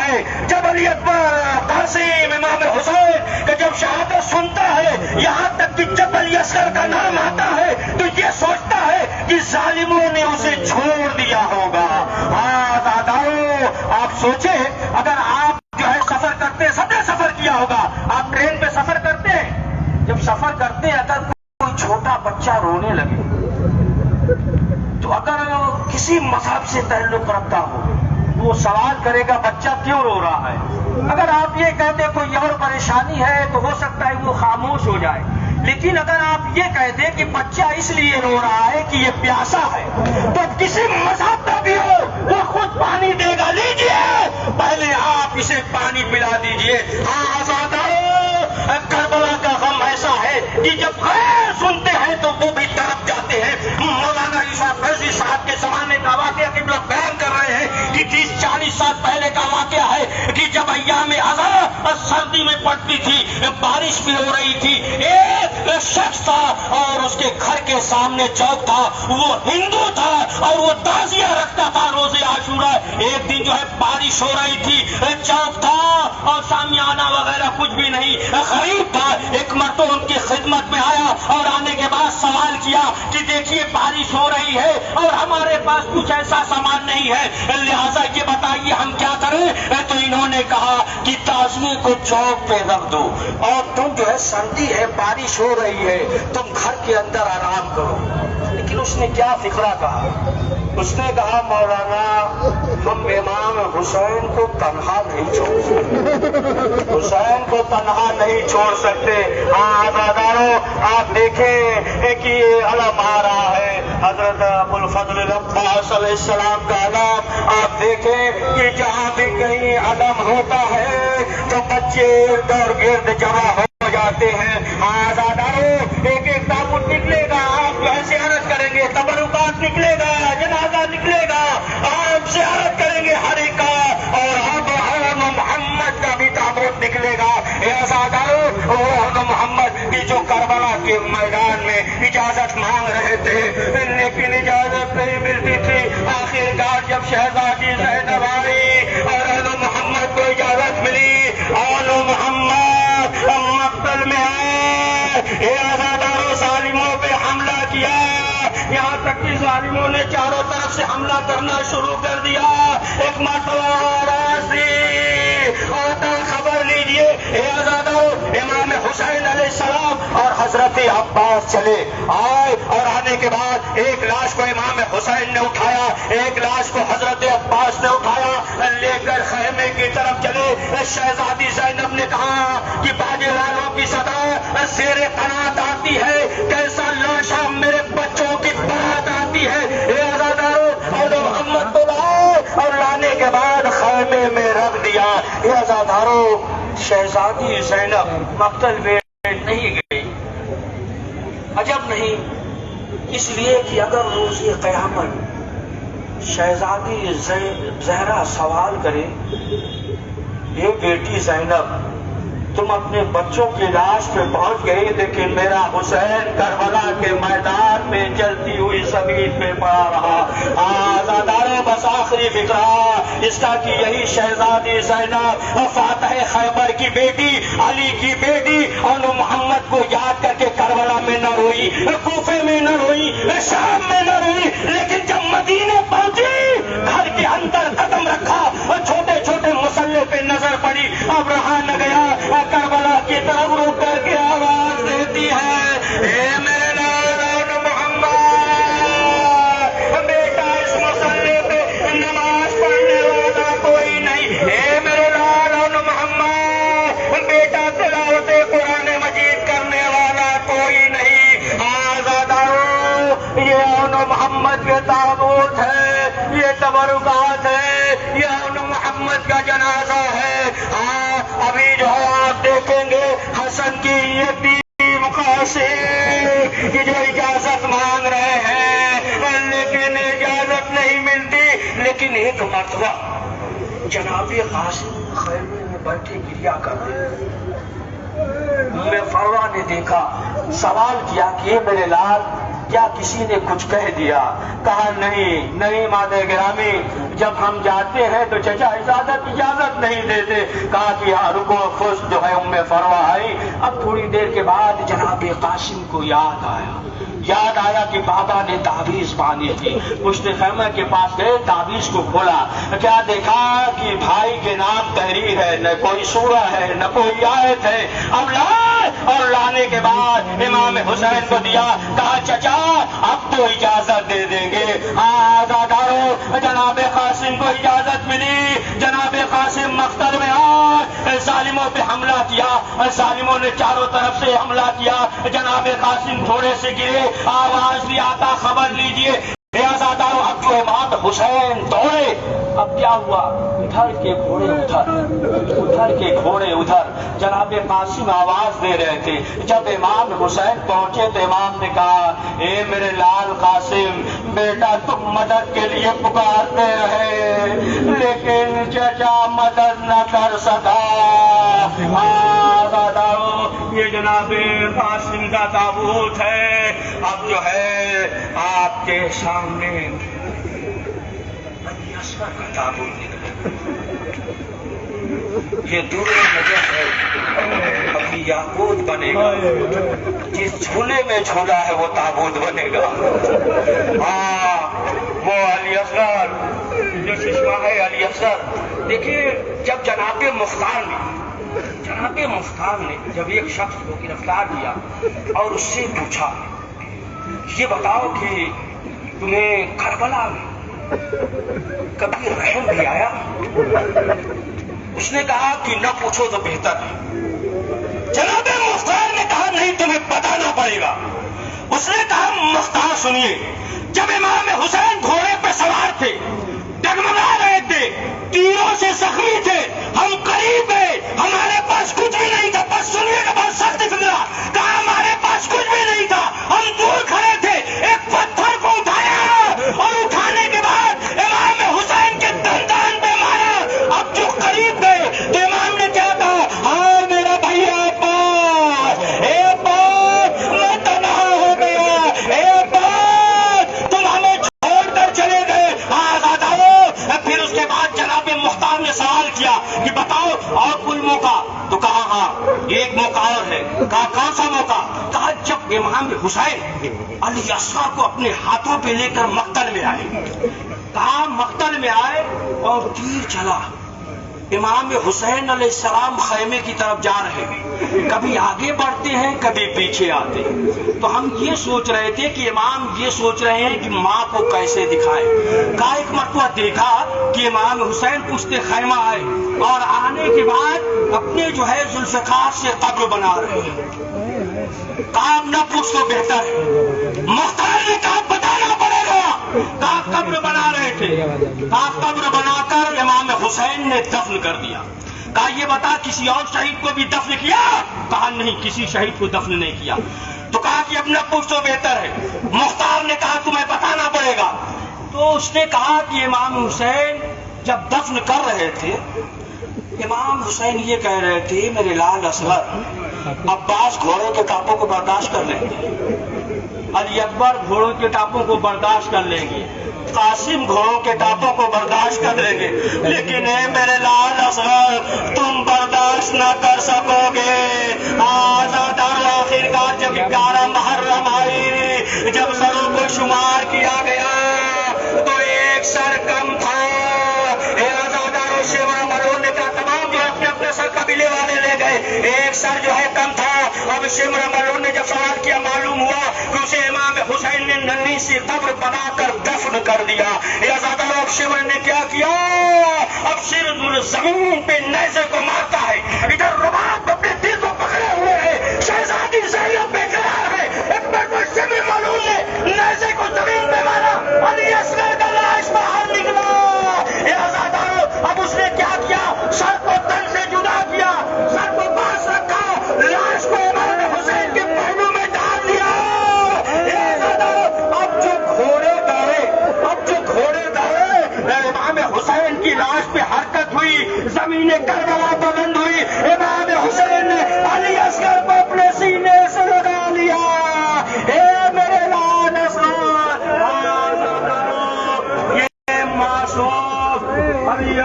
ہے جب علی اکبر قاسم امام حسین کہ جب شہادت سنتا ہے، یہاں تک کہ جب علی اصغر کا نام آتا ہے تو یہ سوچتا ہے کہ ظالموں نے اسے چھوڑ دیا ہوگا۔ آزادارو، آپ سوچیں اگر آپ جو ہے سفر کرتے، سب نے سفر کیا ہوگا، آپ ٹرین پہ سفر کرتے ہیں، جب سفر کرتے ہیں اگر کوئی چھوٹا بچہ رونے لگے تو اگر کسی مذہب سے تعلق رکھتا ہو وہ سوال کرے گا بچہ کیوں رو رہا ہے؟ اگر آپ یہ کہتے کوئی اور پریشانی ہے تو ہو سکتا ہے وہ خاموش ہو جائے، لیکن اگر آپ یہ کہتے کہ بچہ اس لیے رو رہا ہے کہ یہ پیاسا ہے تو کسی مذہب کا بھی ہو وہ خود پانی دے گا، لیجیے پہلے آپ اسے پانی پلا دیجیے۔ کربلا کا غم ایسا ہے کہ جب غیر سنتے ہیں تو وہ بھی تڑپ جاتے ہیں۔ مولانا یوسف فیضی صاحب کے زمانے کا واقعہ کہ لوگ بیان کر رہے ہیں کہ 30-40 سال پہلے کا واقعہ ہے کہ جب ایام اذان سردی میں پڑتی تھی، بارش بھی ہو رہی تھی، ایک شخص تھا اور اس کے گھر کے سامنے چوک تھا، وہ ہندو تھا اور وہ تعزیہ رکھتا تھا روزے عاشورہ۔ ایک دن جو ہے بارش ہو رہی تھی، چوک تھا اور شامیانہ وغیرہ کچھ بھی نہیں، غریب تھا، ایک مرتبہ ان کی خدمت میں آیا اور آنے کے بعد سوال کیا کہ دیکھیے بارش ہو رہی ہے اور ہمارے پاس کچھ ایسا سامان نہیں ہے، لہذا یہ بتائیے ہم کیا کریں؟ تو انہوں نے کہا کہ تعزیے کو چوک پہ رکھ دو اور تم جو ہے سردی ہے، بارش ہو رہی ہے، تم گھر کے اندر آرام کرو۔ لیکن اس نے کیا فکرہ کہا؟ اس نے کہا مولانا ہم امام حسین کو تنہا نہیں چھوڑ سکتے، حسین کو تنہا نہیں چھوڑ سکتے۔ آزادارو، آپ دیکھیں کہ یہ علم آ رہا ہے، حضرت ابو الفضل العباس علیہ السلام کا علم۔ آپ دیکھیں کہ جہاں بھی کہیں علم ہوتا ہے تو بچے ارد گرد جمع ہو جاتے ہیں۔ آزادارو، ایک ایک تابوت نکلے گا، آپ جو ہے زیارت کریں گے، تبرکات نکلے گا، جنازہ نکلے گا، آپ زیارت کریں گے ہر ایک کا، اور اب محمد کا بھی تابوت نکلے گا۔ آزادارو، وہ محمد کی جو کربلا کے میدان میں اجازت مانگ رہے تھے لیکن اجازت نہیں ملتی تھی، آخرکار جب شہزادی زینب آئی اور محمد کو اجازت ملی، اور محمد مقتل میں آئے، آزادارو ظالموں پہ حملہ کیا، یہاں تک کہ ظالموں نے چاروں طرف سے حملہ کرنا شروع کر دیا۔ ایک مرتبہ خبر لیجیے، آزادارو، امام حسین علیہ السلام اور حضرت عباس چلے آئے، اور آنے کے بعد ایک لاش کو امام حسین نے اٹھایا، ایک لاش کو حضرت عباس نے اٹھایا، لے کر خیمے کی طرف چلے۔ شہزادی زینب نے کہا کہ باجے والوں کی صدا زیر قنات آتی ہے، کیسا لاشا میرے بچوں کی بات آتی ہے۔ آزادارو، اور محمد کو لائے اور لانے کے بعد خیمے میں رکھ دیا۔ آزادارو، شہزادی زینب مقتل میں نہیں گئی، عجب نہیں، اس لیے کہ اگر روز قیامت شہزادی زہرا سوال کرے، یہ بیٹی زینب تم اپنے بچوں کی لاش پہ پہنچ گئی لیکن میرا حسین کربلا کے میدان میں جلتی ہوئی زمین پہ پڑا رہا۔ آزادارو، بس آخری فکرہ اس کا کہ یہی شہزادی زینب فاتح خیبر کی بیٹی، علی کی بیٹی، اور محمد کو یاد کر کے کربلا میں نہ روئی، کوفے میں نہ روئی، شام میں نہ روئی، لیکن جب مدینے پہنچی گھر کے اندر قدم رکھا اور چھوٹے چھوٹے مسلح پہ نظر پڑی، اب رہا نہ گیا، کربلا کی طرف رک کر کے آواز دیتی ہے، اے میرے لال محمد، بیٹا اس مسلح پہ نماز پڑھنے والا کوئی نہیں، اے میرے لال محمد، بیٹا تلاوت قرآن مجید کرنے والا کوئی نہیں۔ آزادارو، یہ ان محمد کے تابوت ہے، یہ تبرکات ہے، یہ ان محمد کا جنازہ ہے۔ ابھی جو آپ دیکھیں گے حسن کی یہ ٹیم قاسم کی جو اجازت مانگ رہے ہیں لیکن اجازت نہیں ملتی، لیکن ایک مرتبہ جناب قاسم خیمے میں بیٹھے گریا کرتے، میں فروا نے دیکھا، سوال کیا کہ میرے لال کیا کسی نے کچھ کہہ دیا؟ کہا نہیں نہیں مادر گرامی، جب ہم جاتے ہیں تو چچا اجازت نہیں دیتے۔ کہا کہ ہاں رکو، خوش جو ہے ام فروا آئی۔ اب تھوڑی دیر کے بعد جناب قاسم کو یاد آیا کہ بابا نے تعویذ باندھی تھی۔ پشت خیمہ کے پاس گئے، تعویذ کو کھولا، کیا دیکھا کہ بھائی کے نام تحریر ہے، نہ کوئی سورہ ہے نہ کوئی آیت ہے۔ اب لائے اور لانے کے بعد امام حسین کو دیا، کہا چچا اب تو اجازت دے دیں گے۔ آزادارو، جناب قاسم کو اجازت ملی، جناب قاسم مقتل میں آئے، ظالموں پہ حملہ کیا، ظالموں نے چاروں طرف سے حملہ کیا، جناب قاسم تھوڑے سے گرے، آواز بھی آتا خبر لیجئے۔ آزادارو، اب جو امام حسین دوڑے، اب کیا ہوا؟ ادھر کے گھوڑے ادھر، جناب قاسم آواز دے رہے تھے۔ جب امام حسین پہنچے تو امام نے کہا اے میرے لال قاسم بیٹا، تم مدد کے لیے پکارتے رہے لیکن چچا مدد نہ کر سکا۔ یہ جناب قاسم کا تابوت ہے، اب جو ہے آپ کے سامنے اصغر کا تابوت نکلے، یہ دور نجف ہے، ابھی یاقوت بنے گا، جس جھولے میں جھولا ہے وہ تابوت بنے گا۔ وہ علی اصغر جو چشمہ ہے، علی اصغر، دیکھیے جب جناب مختار نے جب ایک شخص کو گرفتار کیا اور اس سے پوچھا یہ بتاؤ کہ تمہیں کربلا میں کبھی رحم بھی آیا؟ اس نے کہا کہ نہ پوچھو تو بہتر ہے۔ جناب مختار نے کہا نہیں، تمہیں بتانا پڑے گا۔ اس نے کہا مختار سنیے، جب امام حسین گھوڑے پہ سوار تھے، ڈگمگا رہے تھے، تیروں سے زخمی تھے، ہم قریب گئے، ہمارے پاس کچھ بھی نہیں تھا، بس سنیے گا بہت سخت فکرہ، کہا ہمارے پاس کچھ بھی نہیں تھا، ہم دور کھڑے تھے، ایک پتھر کو اٹھایا اور اٹھانے کے بعد امام حسین کے دندان پہ مارا۔ اب جو قریب گئے تو امام نے کیا کہا؟ ہاں میرا بھائی عباس، اے عباس میں تنہا ہو گیا، اے عباس تم ہمیں چھوڑ کر چلے گئے۔ پھر اس کے بعد جناب مختار نے سوال کیا کہ بتاؤ اور کوئی موقع؟ تو کہا ہاں ایک موقع اور ہے۔ کہا کون سا موقع؟ کہا جب امام حسین علی اصغر کو اپنے ہاتھوں پہ لے کر مقتل میں آئے۔ کہا مقتل میں آئے اور تیر چلا، امام حسین علیہ السلام خیمے کی طرف جا رہے ہیں، کبھی آگے بڑھتے ہیں کبھی پیچھے آتے ہیں، تو ہم یہ سوچ رہے تھے کہ امام یہ سوچ رہے ہیں کہ ماں کو کیسے دکھائے۔ کہا ایک مرتبہ دیکھا کہ امام حسین پشت خیمہ آئے اور آنے کے بعد اپنے جو ہے ذوالفقار سے قبر بنا رہے ہیں۔ کہا نہ پوچھ تو بہتر ہے۔ مختار نے کہا بتانا پڑے گا۔ کہا قبر بنا رہے تھے، کہا قبر بنا کر امام حسین نے دفن کر دیا۔ کہا یہ بتا کسی اور شہید کو بھی دفن کیا؟ کہا نہیں کسی شہید کو دفن نہیں کیا۔ تو کہا کہ اب نہ پوچھ تو بہتر ہے۔ مختار نے کہا تمہیں بتانا پڑے گا۔ تو اس نے کہا کہ امام حسین جب دفن کر رہے تھے، امام حسین یہ کہہ رہے تھے میرے لال اصغر، عباس گھوڑے کے ٹاپوں کو برداشت کر لیں گے، علی اکبر گھوڑوں کے ٹاپوں کو برداشت کر لیں گے، قاسم گھوڑوں کے ٹاپوں کو برداشت کر لیں گے، لیکن اے میرے لال اصغر تم برداشت نہ کر سکو گے۔ آزادار آخرکار جب 11 محرم آئی، جب سروں کو شمار کیا گیا تو ایک سر کم تھا۔ قبیلے والے لے گئے، ایک سر جو ہے کم تھا۔ اب شمر ملون نے جب سوال کیا معلوم ہوا کہ اسے امام حسین نے ننھی سی قبر بنا کر دفن کر دیا۔ اب شمر نے کیا کیا؟ اب سر زمین پہ نیزے کو مارتا ہے، ادھر رباب اپنے دل کو پکڑے ہوئے ہے، شہزادی زینب بے قرار ہے۔ ایک بار شمر ملون نے نیزے کو زمین پہ مارا، علی اصغر کا لاش باہر نکلا۔ اب اس نے کیا کیا؟ سر کو تن سے جدا کیا، سر کو پاس رکھا، لاش کو امام حسین کے پہلو میں ڈال دیا۔ اب جو گھوڑے دوڑے، امام حسین کی لاش پہ حرکت ہوئی، زمین کربلا بلند ہوئی، امام حسین نے علی اصغر کو اپنے سینے سے لگا لیا۔ اے میرے لال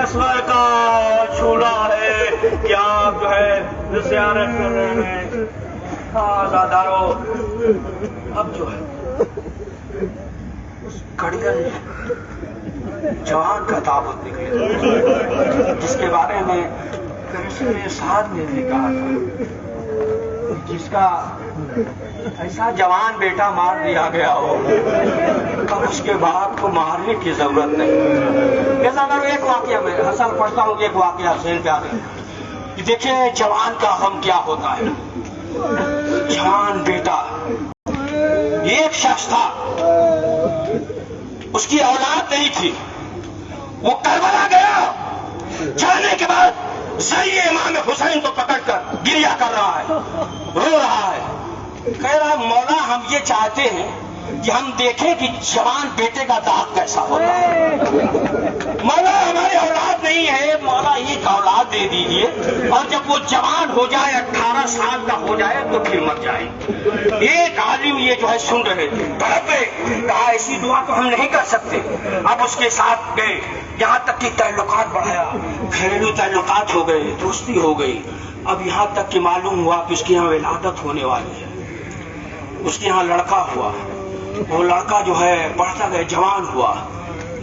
اصغر کا چولہا ہے کہ آپ جو ہے زیارت کر رہے ہیں. آزادارو اب جو ہے اس کڑیل جوان کا تابوت نکلے جس کے بارے میں ساتھ نے بھی کہا تھا جس کا ایسا جوان بیٹا مار دیا گیا ہو اب اس کے باپ کو مارنے کی ضرورت نہیں. ایسا کرو ایک واقعہ میں حسن پڑھتا ہوں کہ ایک واقعہ ذہن پہ آ گیا کہ دیکھیں جوان کا غم کیا ہوتا ہے. جوان بیٹا ایک شخص تھا اس کی اولاد نہیں تھی وہ کربلا گیا جانے کے بعد ذریعے امام حسین کو پکڑ کر گریا کر رہا ہے رو رہا ہے کہہ رہا ہے مولا ہم یہ چاہتے ہیں کہ ہم دیکھیں کہ جوان بیٹے کا داغ کیسا ہوتا ہے. مولا ہماری اولاد نہیں ہے مولا ایک اولاد دے دیجئے اور جب وہ جوان ہو جائے 18 سال کا ہو جائے تو پھر مر جائے. ایک عالم یہ جو ہے سن رہے تھے تڑپے کہا ایسی دعا تو ہم نہیں کر سکتے. اب اس کے ساتھ گئے یہاں تک کہ تعلقات بڑھایا گھریلو تعلقات ہو گئے دوستی ہو گئی. اب یہاں تک کہ معلوم ہوا کہ اس کے یہاں ولادت ہونے والی ہے. اس کے یہاں لڑکا ہوا وہ لڑکا جو ہے بڑھتا گیا جوان ہوا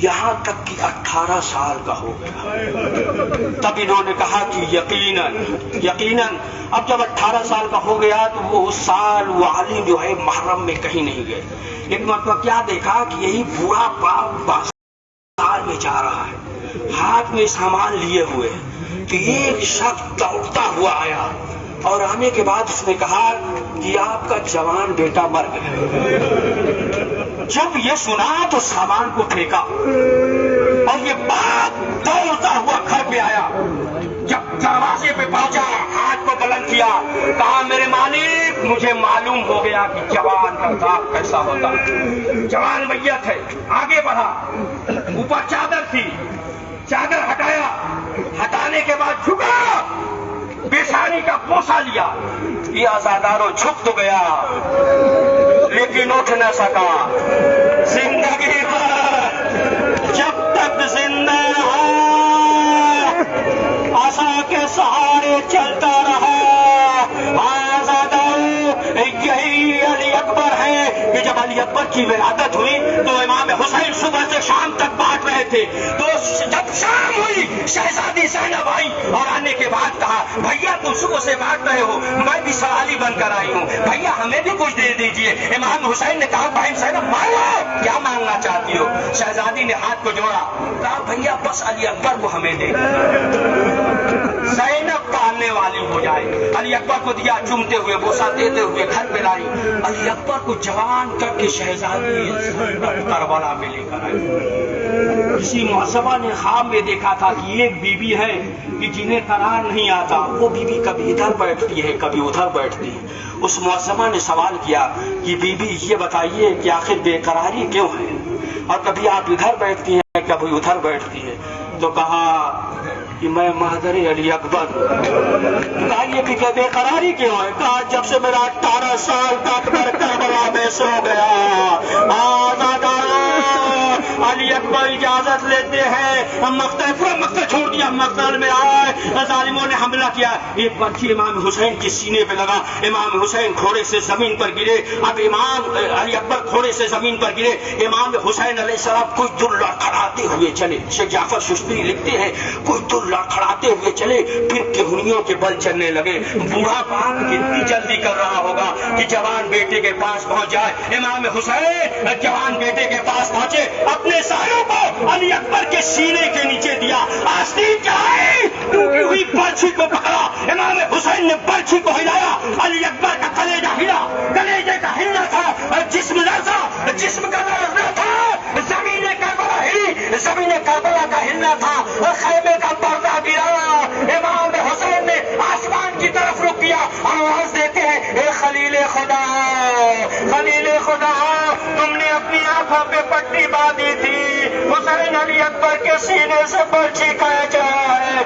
یہاں تک کہ 18 سال کا ہو گیا. تب انہوں نے کہا کہ یقیناً اب جب 18 سال کا ہو گیا تو وہ اس سال وہ عالم جو ہے محرم میں کہیں نہیں گئے. ایک مرتبہ کیا دیکھا کہ یہی بوڑھا باپ بازار میں جا رہا ہے ہاتھ میں سامان لیے ہوئے تو ایک شخص دوڑتا ہوا آیا اور آنے کے بعد اس نے کہا کہ آپ کا جوان بیٹا مر گیا. جب یہ سنا تو سامان کو پھینکا اور یہ باپ دوڑتا ہوا گھر پہ آیا. جب دروازے پہ پہنچا ہاتھ کو بلند کیا کہا میرے مالک مجھے معلوم ہو گیا کہ جوان کا داغ کیسا ہوتا ہے. جوان میت ہے. آگے بڑھا اوپر چادر تھی چادر ہٹایا ہٹانے کے بعد جھکا پیشانی کا بوسہ لیا. یہ آزادارو جھک تو گیا لیکن اٹھ نہ سکا. زندگی جب تک زندہ رہا عصا کے سہارے چلتا رہا. آزادارو یہی علی اکبر ہے کہ جب علی اکبر کی ولادت ہوئی تو امام حسین صبح سے شام تک بانٹ رہے تھے. تو جب شام ہوئی شہزادی زینب آئی اور آنے کے بعد کہا بھیا تم صبح سے بانٹ رہے ہو میں بھی سوالی بن کر آئی ہوں بھیا ہمیں بھی کچھ دے دیجئے. امام حسین نے کہا بہن زینب مانگو کیا مانگنا چاہتی ہو. شہزادی نے ہاتھ کو جوڑا کہا بھیا بس علی اکبر کو ہمیں دے. زینب پالنے والی ہو جائے. علی اکبر کو دیا چومتے ہوئے بوسہ دیتے ہوئے گھر پہ لائی. علی اکبر کو جوان کر کے شہزادی کربلا میں لے کر آئی. کسی معصبہ نے خواب میں دیکھا تھا کہ ایک بیوی ہے کہ جنہیں قرار نہیں آتا وہ بیوی کبھی ادھر بیٹھتی ہے کبھی ادھر بیٹھتی ہے. اس معصبہ نے سوال کیا کہ بیوی یہ بتائیے کہ آخر بے قراری کیوں ہے اور کبھی آپ ادھر بیٹھتی ہیں کبھی ادھر بیٹھتی ہے. تو کہا کہ میں مہدر علی اکبر. کہا یہ بھی بے قراری کیوں ہے. کہا جب سے میرا 18 سال کا اکبر کربلا میں سو گیا. علی اکبر اجازت لیتے ہیں مقتل پورا مقتل چھوڑ دیا. مقتل میں آئے ظالموں نے حملہ کیا. ایک برچی امام حسین کے سینے پہ لگا. امام حسین گھوڑے سے زمین پر گرے. اب امام علی اکبر گھوڑے سے زمین پر گرے. امام حسین علیہ السلام کچھ دور لڑکھڑاتے ہوئے چلے. شیخ جعفر ششتری لکھتے ہیں کچھ دور لڑکھڑاتے ہوئے چلے پھر کہنیوں کے بل چلنے لگے. بوڑھا باپ کتنی جلدی کر رہا ہوگا کہ جوان بیٹے کے پاس پہنچ جائے. امام حسین جوان بیٹے کے پاس پہنچے اپنے سالوں کو علی اکبر کے سینے کے نیچے دیا. آستین چڑھائی ٹوٹی ہوئی برچھی کو پکڑا. امام حسین نے برچھی کو ہلایا. علی اکبر کا کلیجہ ہلا. کلیجے کا ہلنا تھا جسم لرزا جسم کا لرزنا تھا. زمین کربلا ہلی زمین کربلا کا ہلنا تھا. خیمے کا پردہ گرا. امام حسین نے آسمان کی طرف رخ کیا. آواز دیتے ہیں اے خلیل خدا خلیل خدا تم نے اپنی آنکھوں پہ پٹی باندھی تھی. حسین علی اکبر کے سینے سے برچھی کھینچ رہا ہے.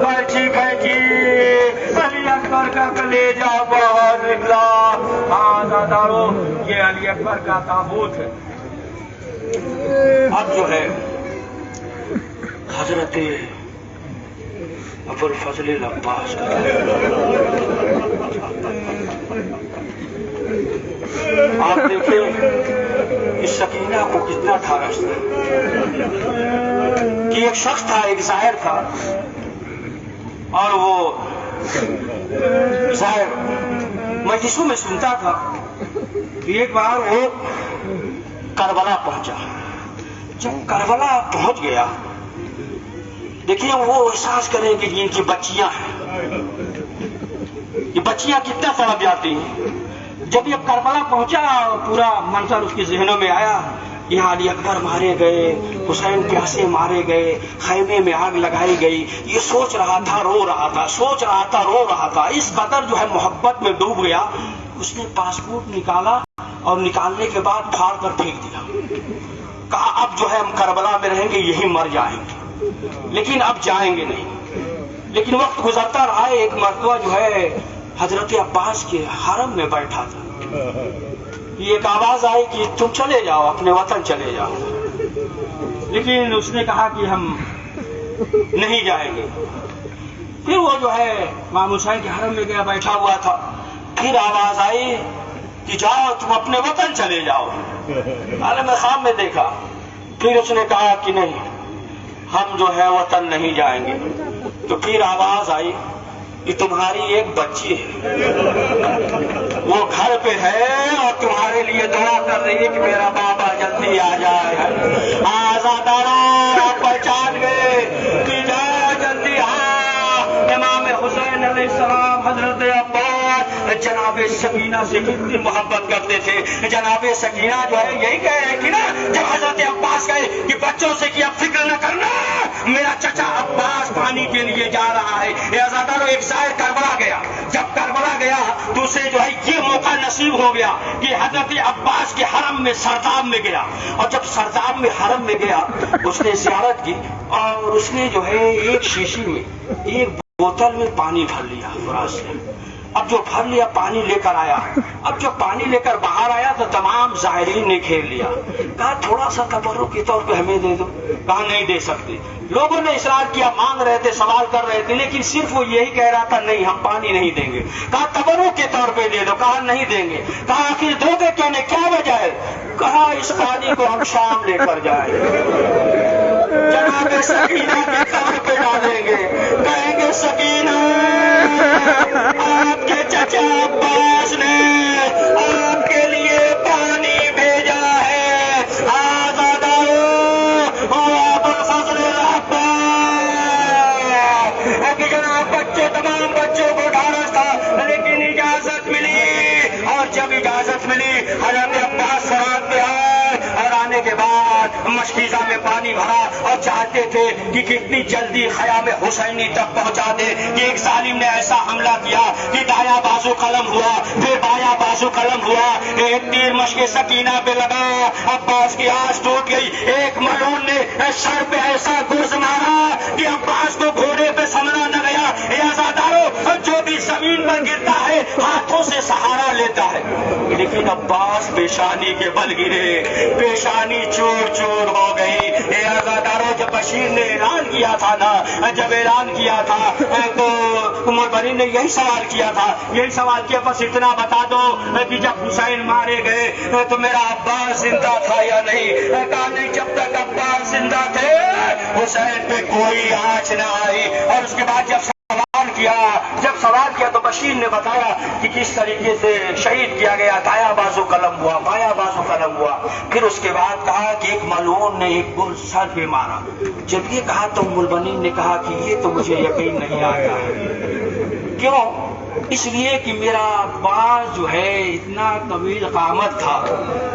برچھی کھینچی علی اکبر کا کلیجہ باہر نکلا. دادارو یہ علی اکبر کا تابوت ہے. اب جو ہے حضرت ابوالفضل العباس آپ دیکھیں اس سکینہ کو کتنا تھا رشتہ کہ ایک شخص تھا، ایک زائر تھا، اور وہ زائر مجلسوں میں سنتا تھا کہ ایک بار وہ کربلا پہنچا. جب کربلا پہنچ گیا، دیکھیے وہ احساس کریں کہ ان کی بچیاں ہیں، یہ بچیاں کتنا تڑپ جاتی ہیں. جب یہ کربلا پہنچا پورا منظر اس کے ذہنوں میں آیا، یہاں علی اکبر مارے گئے، حسین پیاسے مارے گئے، خیمے میں آگ لگائی گئی. یہ سوچ رہا تھا، رو رہا تھا، سوچ رہا تھا، رو رہا تھا. اس قدر جو ہے محبت میں ڈوب گیا. اس نے پاسپورٹ نکالا اور نکالنے کے بعد پھاڑ کر پھینک دیا. کہا اب جو ہے ہم کربلا میں رہیں گے، یہی مر جائیں گے، لیکن اب جائیں گے نہیں. لیکن وقت گزرتا رہا. ایک مرتبہ جو ہے حضرت عباس کے حرم میں بیٹھا تھا. یہ ایک آواز آئی کہ تم چلے جاؤ، اپنے وطن چلے جاؤ. لیکن اس نے کہا کہ ہم نہیں جائیں گے. پھر وہ جو ہے امام حسین کے حرم میں گیا، بیٹھا ہوا تھا. پھر آواز آئی کہ جاؤ تم اپنے وطن چلے جاؤ. عالم خواب میں دیکھا. پھر اس نے کہا کہ نہیں، ہم جو ہے وطن نہیں جائیں گے. تو پھر آواز آئی کہ تمہاری ایک بچی ہے، وہ گھر پہ ہے اور تمہارے لیے دعا کر رہی ہے کہ میرا بابا جلدی آ جائے. آزادارو آپ پہچان گئے کہ جاؤ جلدی آ. امام حسین علیہ السلام حضرت عباس جناب سکینہ سے کتنی محبت کرتے تھے. جناب سکینہ جو ہے یہی کہہ رہے کہ نا، جب حضرت عباس کہے کہ بچوں سے کہ اب فکر نہ کرنا، میرا چچا عباس پانی کے لیے جا رہا ہے. یہ آزادارو ایک زائر کربلا گیا. جب کربلا گیا تو اسے جو ہے یہ موقع نصیب ہو گیا کہ حضرت عباس کے حرم میں سرداب میں گیا. اور جب سرداب میں حرم میں گیا اس نے زیارت کی، اور اس نے جو ہے ایک شیشی میں ایک بوتل میں پانی بھر لیا فراز سے. اب جو بھر لیا پانی لے کر آیا. اب جب پانی لے کر باہر آیا تو تمام زائرین نے گھیر لیا. کہا تھوڑا سا تبرک کے طور پہ ہمیں دے دو. کہا نہیں دے سکتے. لوگوں نے اصرار کیا، مانگ رہے تھے، سوال کر رہے تھے، لیکن صرف وہ یہی کہہ رہا تھا نہیں ہم پانی نہیں دیں گے. کہا تبرک کے طور پہ دے دو. کہا نہیں دیں گے. کہا آخر دو گے کیوں نہیں، کیا وجہ ہے؟ کہا اس پانی کو ہم شام لے کر جائیں گے، جناب سکینہ کے قبر پہ ڈالیں گے، کہیں گے سکینہ آپ کے چچا عباس نے آپ کے لیے پانی بھیجا ہے. آزادارو ابوالفضل العباس. جناب بچوں، تمام بچوں کو ڈھارس تھا، لیکن اجازت ملی. اور جب اجازت ملی حضرت عباس سرات پہ آئے، اور آنے کے بعد مشکیزہ میں پانی بھرا اور چاہتے تھے کہ کتنی جلدی خیام حسینی تک پہنچا دے. کہ ایک ظالم نے ایسا حملہ کیا کہ دایاں بازو قلم ہوا، پھر بایاں بازو قلم ہوا. ایک تیر مشق سکینہ پہ لگا، عباس کی آنکھ ٹوٹ گئی. ایک ملعون نے سر پہ ایسا گرز مارا کہ عباس کو گھوڑے پہ سمجھا نہ گیا. اے آزادارو، جو بھی زمین پر گرتا ہے ہاتھوں سے سہارا لیتا ہے، لیکن عباس پیشانی کے بل گرے، پیشانی چور چور ہو گئی. اے آزادارو، جب بشیر نے اعلان کیا تھا نا، جب اعلان کیا تھا تو مربری نے یہی سوال کیا تھا، یہی سوال کیا بس اتنا بتا دو کہ جب حسین مارے گئے تو میرا عباس زندہ تھا یا نہیں. کہا نہیں، جب تک عباس زندہ تھے حسین پہ کوئی آنچ نہ آئی. اور اس کے بعد جب سوال کیا تو بشیر نے بتایا کہ کس طریقے سے شہید کیا گیا. دایاں بازو قلم ہوا، بایاں بازو قلم ہوا. پھر اس کے بعد کہا کہ ایک ملعون نے ایک گرز سر پہ مارا. جب یہ کہا تو ملبنین نے کہا کہ یہ تو مجھے یقین نہیں آتا. کیوں؟ اس لیے کہ میرا عباس جو ہے اتنا طویل قامت تھا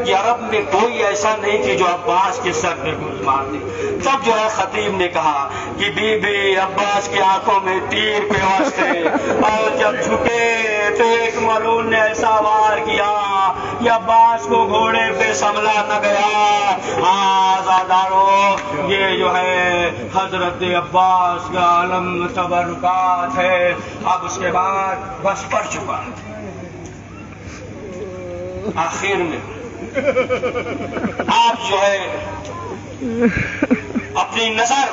کہ عرب میں کوئی ایسا نہیں کہ جو عباس کے سر پہ گرز مار دے. تب جو ہے خطیب نے کہا کہ بی بی عباس کی آنکھوں میں تیر پیوست تھے، اور جب جھکے تو ایک ملعون نے ایسا وار کیا کہ عباس کو گھوڑے پہ سنبھلا نہ گیا. آزادارو، یہ جو ہے حضرت عباس کا علم تبرکات ہے. اب اس کے بعد بس پڑ چکا. آخر میں آپ جو ہے اپنی نظر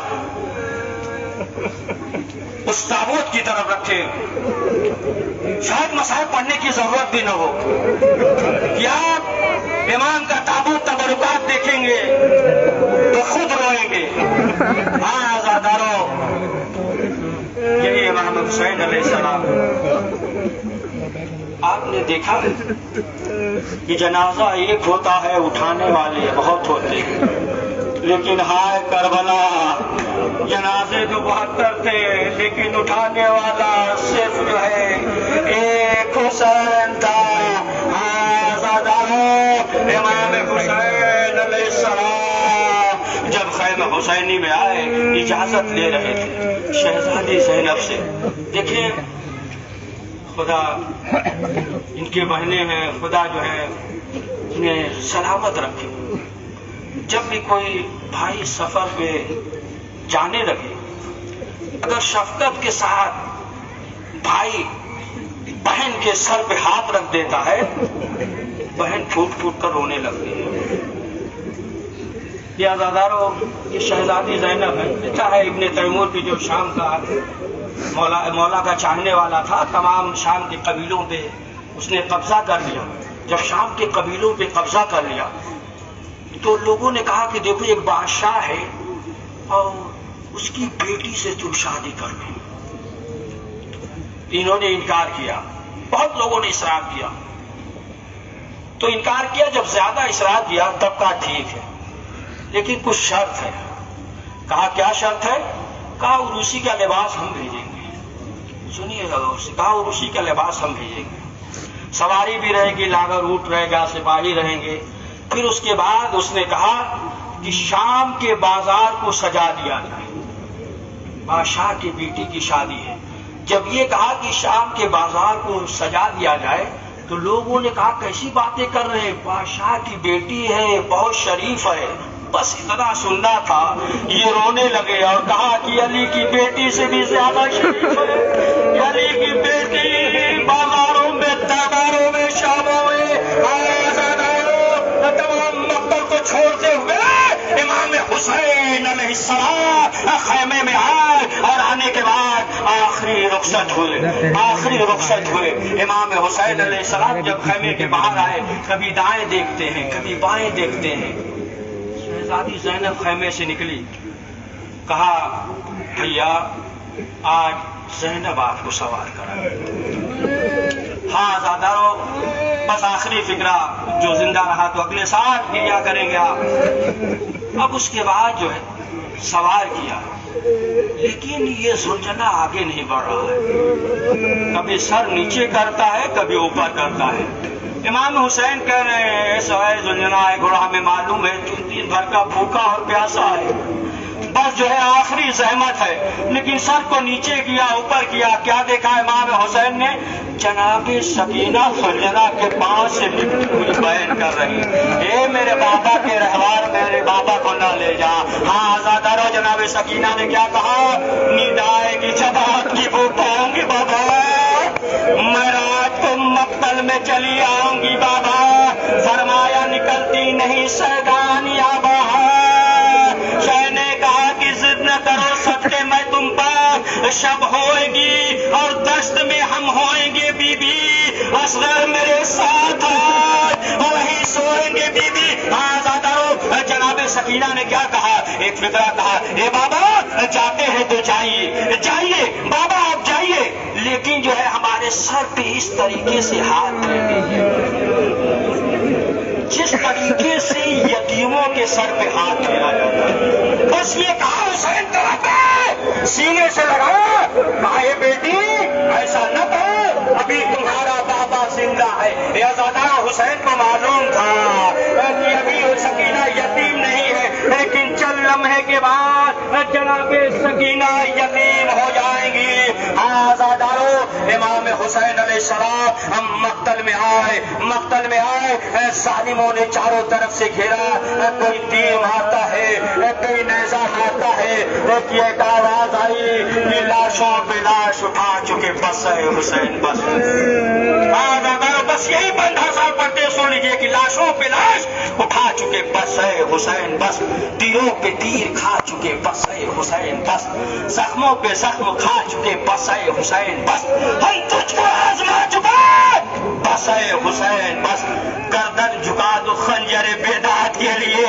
اس تابوت کی طرف رکھے، شاید مصاحف پڑھنے کی ضرورت بھی نہ ہو کہ آپ امام کا تابوت تبرکات دیکھیں گے تو خود روئیں گے۔ ہاں آزادارو، یہی امام حسین علیہ السلام۔ آپ نے دیکھا کہ جنازہ ایک ہوتا ہے، اٹھانے والے بہت ہوتے ہیں، لیکن ہائے کربلا، جنازے تو 72 تھے لیکن اٹھانے والا صرف جو ہے ایک حسین تھا۔ امام حسین علیہ السلام جب خیمہ حسینی میں آئے، اجازت لے رہے تھے شہزادی زینب سے۔ دیکھیں خدا ان کی بہنیں ہیں، خدا جو ہے انہیں سلامت رکھے۔ جب بھی کوئی بھائی سفر پہ جانے لگے، اگر شفقت کے ساتھ بھائی بہن کے سر پہ ہاتھ رکھ دیتا ہے، بہن پھوٹ پھوٹ کر رونے لگتی ہے۔ یہ آزادارو، یہ شہزادی زینب ہے۔ لکھا ہے ابن تیمور کی، جو شام کا مولا کا چاہنے والا تھا، تمام شام کے قبیلوں پہ اس نے قبضہ کر لیا۔ جب شام کے قبیلوں پہ قبضہ کر لیا تو لوگوں نے کہا کہ دیکھو ایک بادشاہ ہے اور اس کی بیٹی سے تم شادی کر لیں۔ انہوں نے انکار کیا، بہت لوگوں نے اصرار کیا تو انکار کیا۔ جب زیادہ اصرار کیا تب کہا ٹھیک ہے، لیکن کچھ شرط ہے۔ کہا کیا شرط ہے؟ کہا عروسی کا لباس ہم بھیجیں گے۔ سنیے گا، کہا عروسی کا لباس ہم بھیجیں گے، سواری بھی رہے گی، لاغر اونٹ رہے گا، سپاہی رہیں گے۔ پھر اس کے بعد اس نے کہا کہ شام کے بازار کو سجا دیا جائے، بادشاہ کی بیٹی کی شادی ہے۔ جب یہ کہا کہ شام کے بازار کو سجا دیا جائے تو لوگوں نے کہا کیسی باتیں کر رہے ہیں، بادشاہ کی بیٹی ہے، بہت شریف ہے۔ بس اتنا سننا تھا، یہ رونے لگے اور کہا کہ علی کی بیٹی سے بھی زیادہ شریف ہے، علی کی بیٹی بازاروں میں، تالاروں میں، شاموں میں، تمام مکتب کو چھوڑتے ہوئے امام حسین علیہ السلام خیمے میں آئے اور آنے کے بعد آخری رخصت ہوئے۔ امام حسین علیہ السلام جب خیمے کے باہر آئے، کبھی دائیں دیکھتے ہیں، کبھی بائیں دیکھتے ہیں۔ شہزادی زینب خیمے سے نکلی، کہا بھیا آج زینب آپ کو سوار کرا۔ ہاں آزادارو، بس آخری فکرہ جو زندہ رہا تو اگلے سال کیا کریں گے آپ۔ اب اس کے بعد جو ہے سوار کیا، لیکن یہ زلجھنا آگے نہیں بڑھ رہا ہے، کبھی سر نیچے کرتا ہے، کبھی اوپر کرتا ہے۔ امام حسین کہہ رہے ہیں سوائے زلجھنا ہے، گھوڑا ہمیں معلوم ہے 3 بھر کا بھوکا اور پیاسا ہے، بس جو ہے آخری زحمت ہے، لیکن سر کو نیچے کیا، اوپر کیا۔ کیا دیکھا امام حسین نے؟ جناب سکینہ زلجھنا کے پاؤں سے لپٹی ہوئی بیان کر رہی، اے میرے بابا کے رہوار، میرے بابا کو نہ لے جا۔ ہاں آزادارو، جناب سکینہ نے کیا کہا؟ نیند آئے گی جب آپ کی بھوک پاؤں گی بابا، میں رات کو مقتل میں چلی آؤں گی بابا۔ فرمایا نکلتی نہیں سیدانیا باہر۔ شاہ نے کہا کہ ضد نہ کرو، صدقے میں تم پر شب ہوئے گی اور دشت میں ہم ہوئیں گے بی بی، اصغر میرے ساتھ وہیں سوئیں گے بی بی۔ آزادارو، جناب سکینہ نے کیا کہا؟ ایک فکرہ کہا، اے بابا جاتے ہیں تو جائیے بابا آپ جائیے، لیکن جو ہے ہمارے سر پہ اس طریقے سے ہاتھ رہ دیجیے جس طریقے سے یتیموں کے سر پہ ہاتھ پھیرا جاتا ہے۔ بس یہ کہا حسین طرف پہ سینے سے لگا، کہا اے بیٹی ایسا نہ کرو، ابھی تمہارا بابا زندہ ہے۔ یہ آزادارو، حسین کو معلوم تھا کہ ابھی سکینہ یتیم نہیں ہے، لیکن چند لمحے کے بعد جناب سکینہ یتیم ہو جائیں گی۔ آزادارو، امام حسین علیہ السلام ہم مقتل میں آئے، ظالموں نے چاروں طرف سے گھیرا، کوئی تیر مارتا ہے، کوئی نیزہ مارتا ہے، ایک آواز آئی کہ لاشوں پہ لاش اٹھا چکے، بس ہے حسین بس۔ بس یہی بند ہزار پڑھتے سن لیجیے کہ لاشوں پہ لاش اٹھا چکے بس ہے حسین بس، تیروں پہ تیر کھا چکے بس ہے حسین بس، زخموں پہ زخم کھا چکے بس ہے حسین بس، ہم تجھ کو آزما چکے بس ہے حسین بس، گردن جھکا دو خنجر بیداد کے لیے،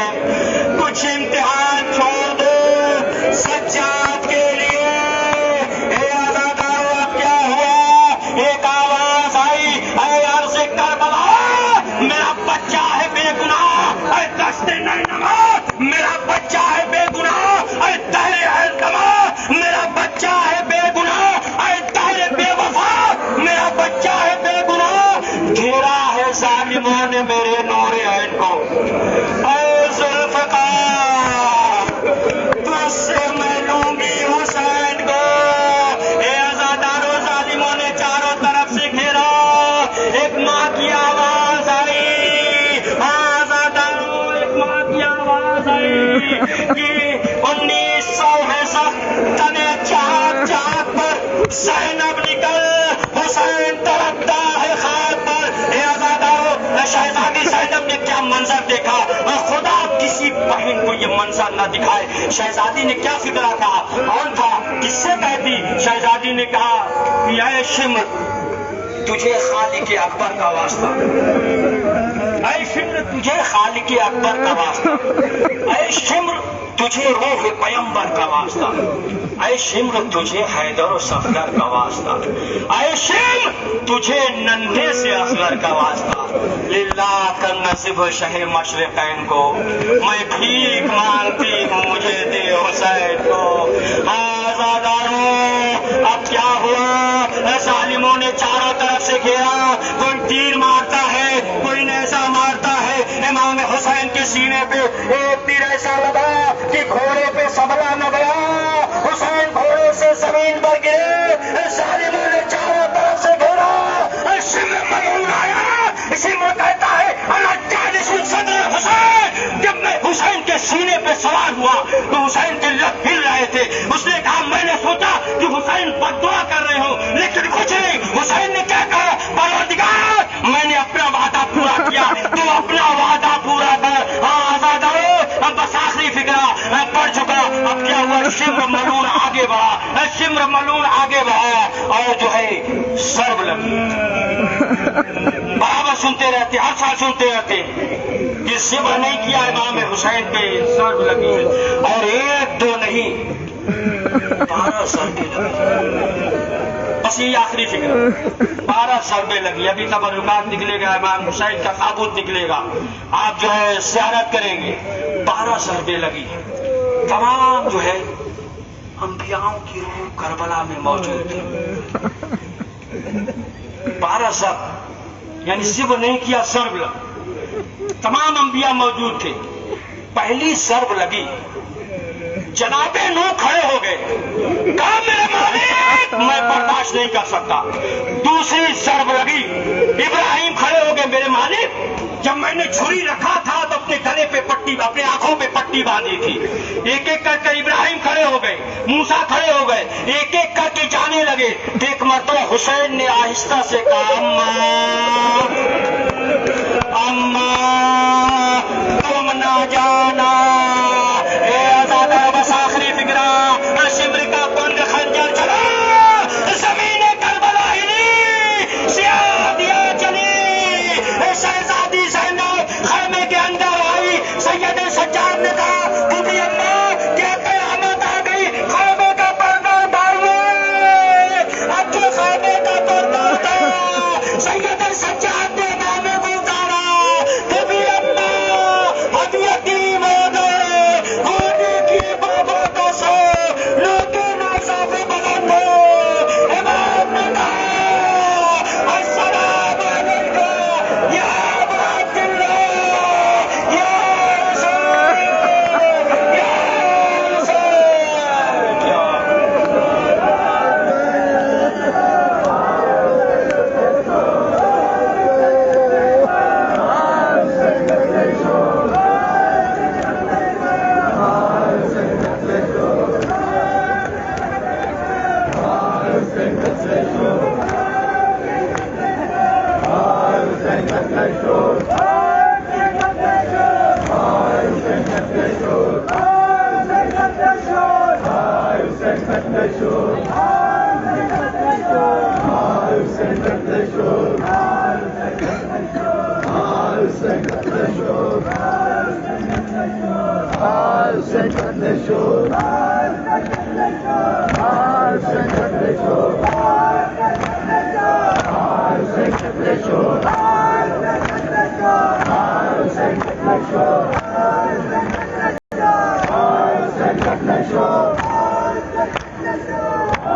کچھ امتحان چھوڑ دو سجاد کے لیے۔ اے آزادارو اب کیا ہوا؟ ایک آواز آئی، اے عرض کربلا میرا بچہ ہے بے گناہ، اے دشت نینوا میرا بچہ ہے بے گناہ، اے دہر التما میرا بچہ ہے بے گناہ، اے دہر بے وفا میرا بچہ ہے بے گناہ، گھیرا ہے ظالموں نے میرے نور عین کو، اے ذوالفقار تجھ سے میں لوں گی حسین کو۔ اے آزادارو ظالموں نے چاروں طرف سے گھیرا، ایک ماں کی آواز آئی، آزادارو ایک ماں کی آواز آئی کہ 1900 میں سب تنے چاک چاک پر زینب نکل، حسین تڑپتا ہے خاک پر۔ اے آزادارو شہزادی زینب نے کیا منظر دیکھا، خدا کسی بہن کو یہ منظر نہ دکھائے۔ شہزادی نے کیا فکرہ کہا، کون تھا کس سے کہتی؟ شہزادی نے کہا کہ اے شمر تجھے خالق اکبر کا واسطہ، اے شمر تجھے خالق اکبر کا واسطہ، اے شمر تجھے روح پیمبر کا واسطہ، اے شمر تجھے حیدر و صفدر کا واسطہ، اے شمر تجھے ننھے سے اصغر کا واسطہ، للہ کا نصب شہ مشرقین کو میں بھیک مانگتی ہوں مجھے دے حسین کو۔ آزادارو اب کیا ہوا؟ ظالموں نے چاروں طرف سے گھیرا، کوئی تیر مارتا ہے کوئی نیزہ مارتا ہے، امام حسین کے سینے پہ ایک تیر ایسا لگا کہ گھوڑے پہ سبلا نہ گیا، حسین گھوڑے سے زمین پر گرے، ظالموں نے چاروں طرف سے گھیرا، شمر ملعون آیا، شمر کہتا ہے انا جالس صدر حسین، جب میں حسین کے سینے پہ سوار ہوا تو حسین کے لب ہل رہے تھے، اس نے کہا میں نے سوچا کہ حسین بد دعا کر رہے ہو لیکن کچھ نہیں۔ حسین نے کیا کہا، پروردگار میں نے اپنا وعدہ پورا کیا، تو اپنا وعدہ پورا کر۔ آزادارو اب بس آخری فکرہ پڑ چکا، اب کیا ہوا؟ شمر ملعون آگے بڑھا، شمر ملعون آگے بڑھا اور جو ہے ضرب لگی، برابر سنتے رہتے، ہر سال سنتے رہتے کہ صبر نہیں کیا امام حسین پہ ضرب لگی ہے، اور ایک دو نہیں 12 ضربیں لگی، بس یہ آخری فکر 12 ضربیں لگی۔ ابھی تبرکات نکلے گا، امام حسین کا تابوت نکلے گا، آپ جو ہے زیارت کریں گے، 12 ضربیں لگی، تمام جو ہے انبیاءوں کی روح کربلا میں موجود تھی، 12 ضرب یعنی صبر نہیں کیا، ضرب لگا، تمام انبیاء موجود تھے۔ پہلی ضرب لگی، جناب نوح کھڑے ہو گئے، کہا میرے مالک میں برداشت نہیں کر سکتا۔ دوسری ضرب لگی، ابراہیم کھڑے ہو گئے، میرے مالک جب میں نے چھری رکھا تھا تو اپنے گلے پہ پٹی، اپنے آنکھوں پہ پٹی باندھی تھی۔ ایک ایک کر کے ابراہیم کھڑے ہو گئے، موسیٰ کھڑے ہو گئے، ایک ایک کر کے جانے لگے۔ ایک مرتبہ حسین نے آہستہ سے کہا اماں تم نہ جانا۔ اے آزادہ بس آخری فکرہ، شمر کا بند خنجر چلا، زمین کربلا ہلی، سیادیاں چلی، شہزادی زینب خیمے کے اندر آئی، سید سجاد نے کہا بی بی اماں کیا قیامت آ گئی، خیمے کا پردہ اتار لے۔ اب جو خیمے کا پردہ تھا سید سجاد نے نامے کو اتارا، بی بی اماں اب یتیم ہو گئے، ہونے کی بابا کا سو لیکن اصافِ بلند ہو۔ امام نے کہا السلام علیکہ یا ابا عبداللہ یا حسین یا حسین۔ Al Señor.